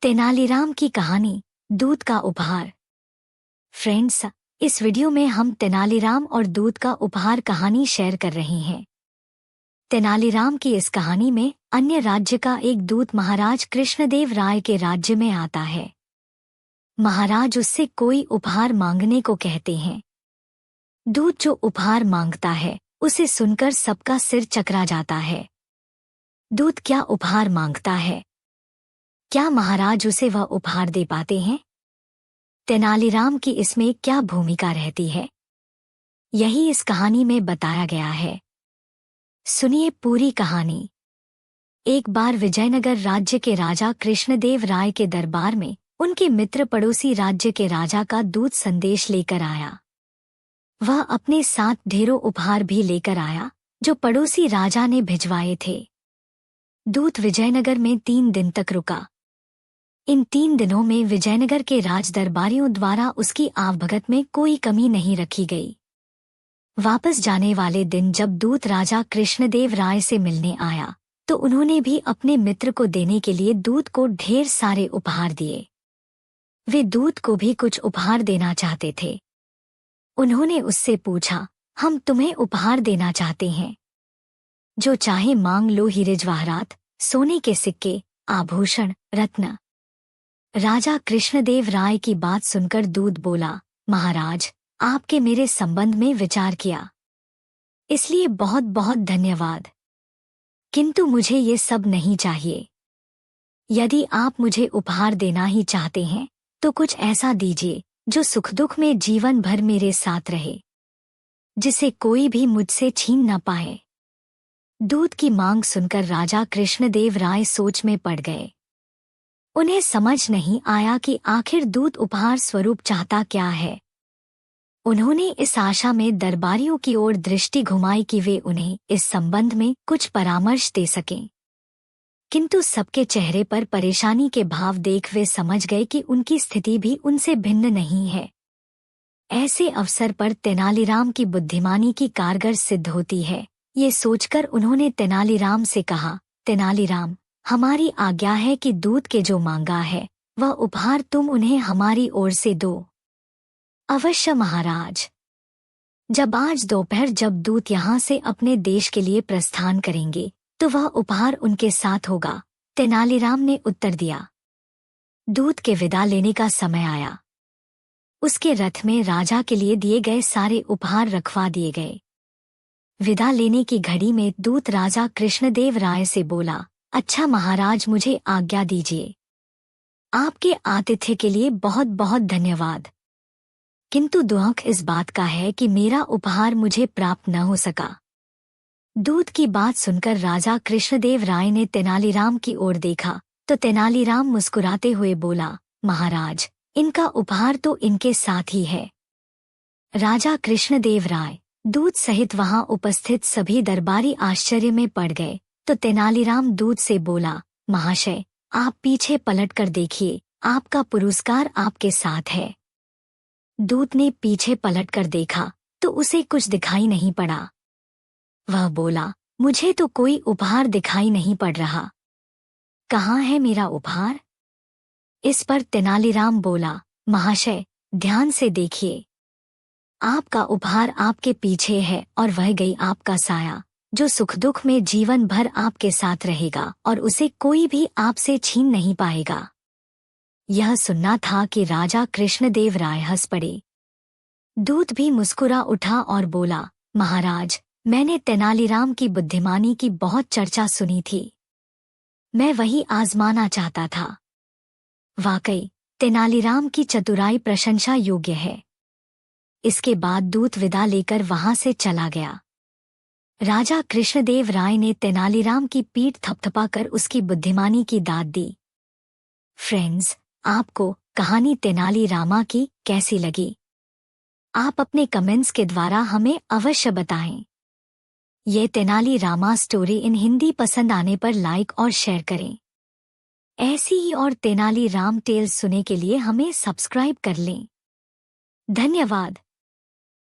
तेनालीराम की कहानी दूध का उपहार। फ्रेंड्स, इस वीडियो में हम तेनालीराम और दूध का उपहार कहानी शेयर कर रहे हैं। तेनालीराम की इस कहानी में अन्य राज्य का एक दूत महाराज कृष्णदेव राय के राज्य में आता है। महाराज उससे कोई उपहार मांगने को कहते हैं। दूत जो उपहार मांगता है उसे सुनकर सबका सिर चकरा जाता है। दूत क्या उपहार मांगता है? क्या महाराज उसे वह उपहार दे पाते हैं? तेनालीराम की इसमें क्या भूमिका रहती है, यही इस कहानी में बताया गया है। सुनिए पूरी कहानी। एक बार विजयनगर राज्य के राजा कृष्णदेव राय के दरबार में उनके मित्र पड़ोसी राज्य के राजा का दूत संदेश लेकर आया। वह अपने साथ ढेरों उपहार भी लेकर आया जो पड़ोसी राजा ने भिजवाए थे। दूत विजयनगर में 3 दिन तक रुका। इन 3 दिनों में विजयनगर के राजदरबारियों द्वारा उसकी आवभगत में कोई कमी नहीं रखी गई। वापस जाने वाले दिन जब दूत राजा कृष्णदेव राय से मिलने आया तो उन्होंने भी अपने मित्र को देने के लिए दूत को ढेर सारे उपहार दिए। वे दूत को भी कुछ उपहार देना चाहते थे। उन्होंने उससे पूछा, हम तुम्हें उपहार देना चाहते हैं, जो चाहे मांग लो, हीरे जवाहरात, सोने के सिक्के, आभूषण, रत्न। राजा कृष्णदेव राय की बात सुनकर दूत बोला, महाराज, आपके मेरे संबंध में विचार किया, इसलिए बहुत बहुत धन्यवाद, किंतु मुझे ये सब नहीं चाहिए। यदि आप मुझे उपहार देना ही चाहते हैं तो कुछ ऐसा दीजिए जो सुख दुख में जीवन भर मेरे साथ रहे, जिसे कोई भी मुझसे छीन न पाए। दूत की मांग सुनकर राजा कृष्णदेव राय सोच में पड़ गए। उन्हें समझ नहीं आया कि आखिर दूत उपहार स्वरूप चाहता क्या है। उन्होंने इस आशा में दरबारियों की ओर दृष्टि घुमाई कि वे उन्हें इस संबंध में कुछ परामर्श दे सकें, किंतु सबके चेहरे पर परेशानी के भाव देख वे समझ गए कि उनकी स्थिति भी उनसे भिन्न नहीं है। ऐसे अवसर पर तेनालीराम की बुद्धिमानी की कारगर सिद्ध होती है। ये सोचकर उन्होंने तेनालीराम से कहा, तेनालीराम, हमारी आज्ञा है कि दूत के जो मांगा है वह उपहार तुम उन्हें हमारी ओर से दो। अवश्य महाराज। जब आज दोपहर जब दूत यहाँ से अपने देश के लिए प्रस्थान करेंगे तो वह उपहार उनके साथ होगा, तेनालीराम ने उत्तर दिया। दूत के विदा लेने का समय आया। उसके रथ में राजा के लिए दिए गए सारे उपहार रखवा दिए गए। विदा लेने की घड़ी में दूत राजा कृष्णदेव राय से बोला, अच्छा महाराज, मुझे आज्ञा दीजिए। आपके आतिथ्य के लिए बहुत बहुत धन्यवाद, किंतु दुख इस बात का है कि मेरा उपहार मुझे प्राप्त न हो सका। दूत की बात सुनकर राजा कृष्णदेव राय ने तेनालीराम की ओर देखा तो तेनालीराम मुस्कुराते हुए बोला, महाराज, इनका उपहार तो इनके साथ ही है। राजा कृष्णदेव राय, दूत सहित वहां उपस्थित सभी दरबारी आश्चर्य में पड़ गए तो तेनालीराम दूत से बोला, महाशय, आप पीछे पलटकर देखिए, आपका पुरस्कार आपके साथ है। दूत ने पीछे पलटकर देखा तो उसे कुछ दिखाई नहीं पड़ा। वह बोला, मुझे तो कोई उपहार दिखाई नहीं पड़ रहा, कहाँ है मेरा उपहार? इस पर तेनालीराम बोला, महाशय, ध्यान से देखिए, आपका उपहार आपके पीछे है और वह गई आपका साया, जो सुख दुख में जीवन भर आपके साथ रहेगा और उसे कोई भी आपसे छीन नहीं पाएगा। यह सुनना था कि राजा कृष्णदेव राय हंस पड़े। दूत भी मुस्कुरा उठा और बोला, महाराज, मैंने तेनालीराम की बुद्धिमानी की बहुत चर्चा सुनी थी, मैं वही आजमाना चाहता था। वाकई तेनालीराम की चतुराई प्रशंसा योग्य है। इसके बाद दूत विदा लेकर वहां से चला गया। राजा कृष्णदेव राय ने तेनालीराम की पीठ थपथपाकर उसकी बुद्धिमानी की दाद दी। फ्रेंड्स, आपको कहानी तेनालीरामा की कैसी लगी? आप अपने कमेंट्स के द्वारा हमें अवश्य बताएं। ये तेनालीरामा स्टोरी इन हिंदी पसंद आने पर लाइक और शेयर करें। ऐसी ही और तेनालीराम टेल्स सुनने के लिए हमें सब्सक्राइब कर लें। धन्यवाद।